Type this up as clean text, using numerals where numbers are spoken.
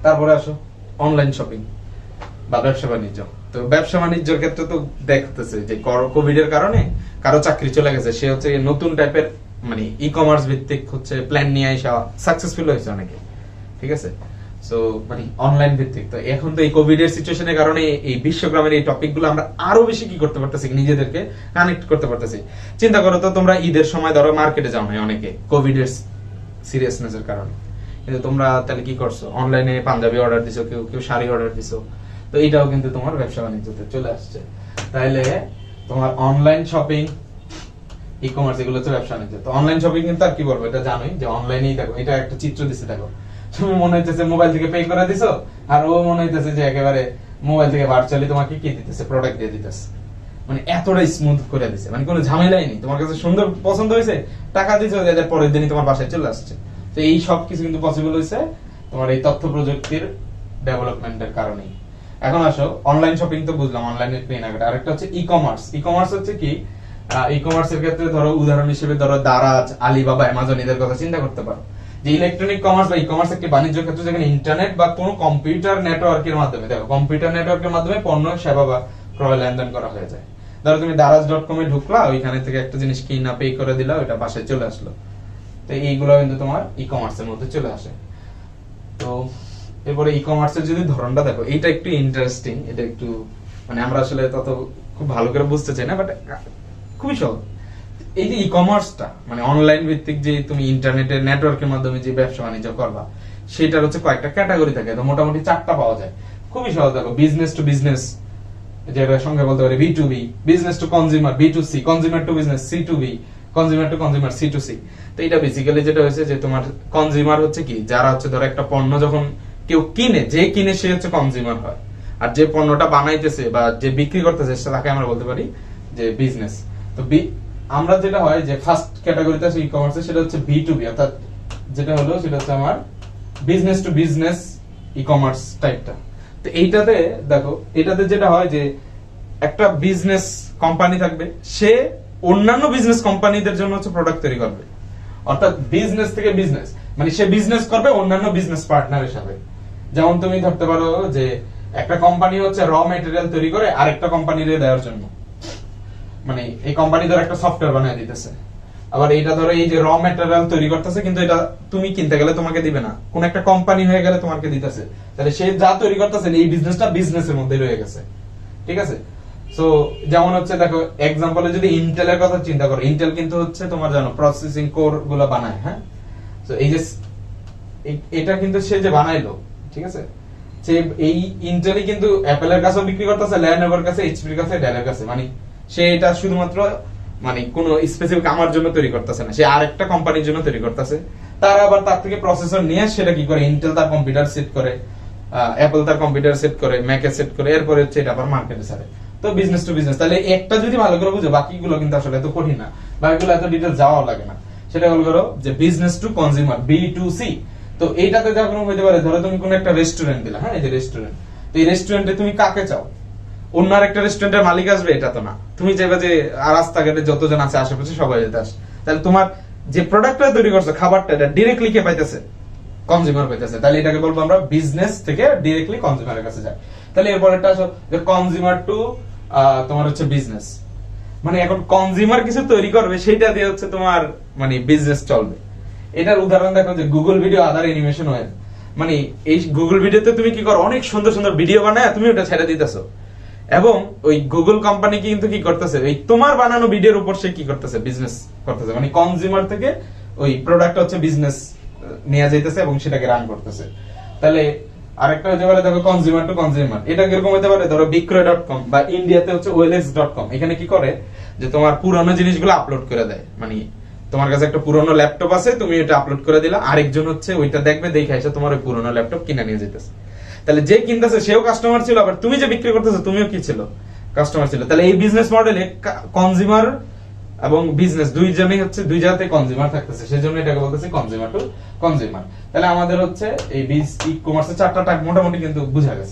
তারপরে আসো online shopping বা ব্যবসা বাণিজ্য। তো ব্যবসা বাণিজ্যের ক্ষেত্রে তো দেখতেছে যে কোভিড এর কারণে কারো চাকরি চলে গেছে, সে হচ্ছে নতুন টাইপের মানে ই কমার্স ভিত্তিক হচ্ছে প্ল্যান নিয়ে আসা সাকসেসফুল হয়েছে অনেকে, ঠিক আছে। সো মানে অনলাইন ভিত্তিক। তো এখন তো এই কোভিড এর সিচুয়েশনের কারণে এই বিশ্বগ্রামের এই টপিক গুলো আমরা আরো বেশি কি করতে পারতেছি, নিজেদেরকে কানেক্ট করতে পারতেছি। চিন্তা করো তো, তোমরা ঈদের সময় ধরো মার্কেটে যাও না অনেকে কোভিড এর সিরিয়াসনেস এর কারণে, কিন্তু তোমরা তাহলে কি করছো, অনলাইনে পাঞ্জাবি অর্ডার দিছো, কেউ কেউ শাড়ি অর্ডার দিছো। তো এটাও কিন্তু তোমার ব্যবসা বাণিজ্যতে চলে আসছে। তাইলে তোমার অনলাইন শপিং, ই কমার্স, এগুলো হচ্ছে ব্যবসা বাণিজ্য। তো অনলাইন শপিং কিন্তু আর কি বলবো, এটা জানোই যে অনলাইনেই দেখো, এটা একটা চিত্র দিছে দেখো, তুমি মনে হইতেছে মোবাইল থেকে পে করে দিছো, আর ও মনে হইতেছে যে একেবারে মোবাইল থেকে ভার্চুয়ালি তোমাকে কি দিতেছে, প্রোডাক্ট দিয়ে দিতেছে। মানে এতটাই স্মুথ করে দিছে, মানে কোনো ঝামেলাই নেই। তোমার কাছে সুন্দর পছন্দ হয়েছে, টাকা দিছো, এদের পরের দিনই তোমার বাসায় চলে আসছে। তো এই সব কিছু কিন্তু পসিবল হয়েছে তোমার এই তথ্য প্রযুক্তির ডেভেলপমেন্টের কারণেই। এখন আসো অনলাইন শপিং তো বুঝলাম, অনলাইনের কেনাকাটা। আরেকটা হচ্ছে ই কমার্স। ই কমার্স হচ্ছে কি, ই কমার্সের ক্ষেত্রে ধরো উদাহরণ হিসেবে ধরো দারাজ, আলিবাবা, অ্যামাজন, এদের কথা চিন্তা করতে পারো। যে ইলেকট্রনিক কমার্স বা ই কমার্স একটি বাণিজ্য ক্ষেত্র যেখানে ইন্টারনেট বা কোনো কম্পিউটার নেটওয়ার্কের মাধ্যমে, দেখো কম্পিউটার নেটওয়ার্কের মাধ্যমে পণ্য সেবা বা ক্রয় লেনদেন করা হয়ে যায়। ধরো তুমি দারাজ.com এ ঢুকলা, ওইখানে থেকে একটা জিনিস কিনা পে করে দিলা, ওইটা বাসায় চলে আসলো। তো এইগুলো কিন্তু তোমার ই কমার্সের মধ্যে চলে আসে। তো এরপরে ই কমার্সের যদি ধরনটা দেখো, এটা একটু ইন্টারেস্টিং। এটা একটু মানে আমরা আসলে তত খুব ভালো করে বুঝতে চাই না, বাট খুবই সহজ। এই যে ই কমার্সটা মানে অনলাইন ভিত্তিক যে তুমি ইন্টারনেটের নেটওয়ার্কের মাধ্যমে যে ব্যবসা বাণিজ্য করবা, সেটার হচ্ছে কয়েকটা ক্যাটাগরি থাকে। তো মোটামুটি 4টা পাওয়া যায়। খুবই সহজ। দেখো, বিজনেস টু বিজনেস, যেটা সঙ্গে বলতে পারি B2B, business to consumer B2C, consumer to business C2B, consumer two consumer C2C। তো এটা বেসিক্যালি যেটা হয়েছে যে তোমার কনজিউমার হচ্ছে কি, যারা হচ্ছে ধরো একটা পণ্য যখন কেউ কিনে, যে কিনে সে হচ্ছে কনজিউমার হয়। আর যে পণ্যটা বানাইতেছে বা যে বিক্রি করতেছে তাকে আমরা বলতে পারি যে বিজনেস। তো আমরা যেটা হয় যে ফার্স্ট ক্যাটাগরিতে আছে ই কমার্সে, সেটা হচ্ছে B2B, অর্থাৎ যেটা হলো সেটা হচ্ছে আমার business to business e commerce টাইপটা। তো এইটাতে দেখো, এটাতে যেটা হয় যে একটা বিজনেস কোম্পানি থাকবে, সে অন্যান্য বিজনেস কোম্পানিদের জন্য হচ্ছে প্রোডাক্ট তৈরি করবে। অর্থাৎ বিজনেস থেকে বিজনেস, মানে সে বিজনেস করবে অন্যান্য বিজনেস পার্টনারের সাথে। যেমন তুমি ধরতে পারো যে একটা কোম্পানি হচ্ছে র মেটেরিয়াল তৈরি করে আরেকটা কোম্পানির দেওয়ার জন্য, মানে এই কোম্পানি ধর একটা সফটওয়্যার বানিয়ে দিতেছে, আবার এইটা ধরো এই যে র মেটেরিয়াল তৈরি করতেছে, কিন্তু এটা তুমি কিনতে গেলে তোমাকে দিবে না, কোন একটা কোম্পানি হয়ে গেলে তোমাকে দিতেছে। তাহলে সে যা তৈরি করতেছে এই বিজনেসটা বিজনেসের মধ্যে রয়ে গেছে, ঠিক আছে। সো যেমন হচ্ছে দেখো, এক্সাম্পলে যদি ইন্টেলের কথা চিন্তা করো, ইন্টেল কিন্তু হচ্ছে তোমার জানো প্রসেসিং কোর গুলো বানায়, হ্যাঁ। সো এই যে এটা কিন্তু সে যে বানাইলো, ঠিক আছে, সে এই ইন্টেলই কিন্তু অ্যাপলের কাছেও বিক্রি করতেছে, লেনোভোর কাছে, এইচপির কাছে, ডেলের কাছে। মানে সে এটা শুধুমাত্র মানে কোন স্পেসিফিক আমার জন্য তৈরি করতেছে না, সে আরেকটা কোম্পানির জন্য তৈরি করতেছে। তারা আবার তার থেকে প্রসেসর নিয়ে সেটা কি করে, ইন্টেল তার কম্পিউটার সেট করে, অ্যাপল তার কম্পিউটার সেট করে, ম্যাকে সেট করে, এরপরে হচ্ছে এটা আবার মার্কেটে ছাড়ে। তো বিজনেস টু বিজনেস। তাহলে একটা যদি ভালো করে বুঝো, বাকিগুলো কিন্তু আসলে এত কঠিন না, বাকিগুলো এত ডিটেইলস যাওয়াও লাগে না। সেটা হলো করো যে বিজনেস টু কনজিউমার B2C। তো এইটাতে যখন হইতে পারে, ধরো তুমি কোন একটা রেস্টুরেন্ট দিলা, হ্যাঁ, এই যে রেস্টুরেন্ট, তো এই রেস্টুরেন্টে তুমি কাকে চাও, অন্য আরেকটা রেস্টুরেন্টের মালিক আসবে এটা তো না, তুমি চাইবে যে রাস্তাঘাটে যতজন আছে আশেপাশে সবাই যেতে আসে। তাহলে তোমার যে প্রোডাক্টটা তৈরি করছো, খাবারটা, এটা ডিরেক্টলি কে পাইতেছে, কনজিউমার পাইতেছে। তাহলে এটাকে বলবো আমরা বিজনেস থেকে ডিরেক্টলি কনজিউমারের কাছে যায়। তাহলে এরপরেরটা আসো যে কনজিউমার টু তোমার হচ্ছে বিজনেস, মানে এখন কনজিউমার কিছু তৈরি করবে, সেটা দিয়ে হচ্ছে তোমার মানে বিজনেস চলবে। এটার উদাহরণ দেখো যে গুগল ভিডিও, আদার অ্যানিমেশন ওয়েব। মানে এই গুগল ভিডিওতে তুমি কি করো, অনেক সুন্দর সুন্দর ভিডিও বানায় তুমি ওটা ছেড়ে দিতেছো, এবং ওই গুগল কোম্পানি কিন্তু কি করতেছে, ওই তোমার বানানো ভিডিওর উপর সে কি করতেছে, বিজনেস করতেছে। মানে কনজিউমার থেকে ওই প্রোডাক্ট হচ্ছে বিজনেস নিয়ে যাইতেছে এবং সেটাকে রান করতেছে। তাহলে আরেকটা হতে পারে দেখো কনজিউমার টু কনজিউমার, এটা কিরকম হতে পারে, ধরো বিক্রয়.com বা ইন্ডিয়াতে হচ্ছে OLX.com। এখানে কি করে যে তোমার পুরনো জিনিসগুলো আপলোড করে দেয়। মানে তোমার কাছে একটা পুরনো ল্যাপটপ আছে, তুমি এটা আপলোড করে দিলা, আরেকজন হচ্ছে ওইটা দেখবে, দেখে এসে তোমার ওই পুরনো ল্যাপটপ কিনে নিয়ে যেতেছে। তাহলে যে কিনতেছে সেও কাস্টমার ছিল, আবার তুমি যে বিক্রি করতেছো তুমিও কি ছিল, কাস্টমার ছিল। তাহলে এই বিজনেস মডেলে কনজিউমার এবং বিজনেস দুইজনেই হচ্ছে দুই জায়গাতে কনজিউমার থাকতেছে, সেজন্য এটাকে বলতেছে কনজিউমার টু কনজিউমার। তাহলে আমাদের হচ্ছে এই ই কমার্সের 4টা টাইপ মোটামুটি কিন্তু বুঝা গেছে।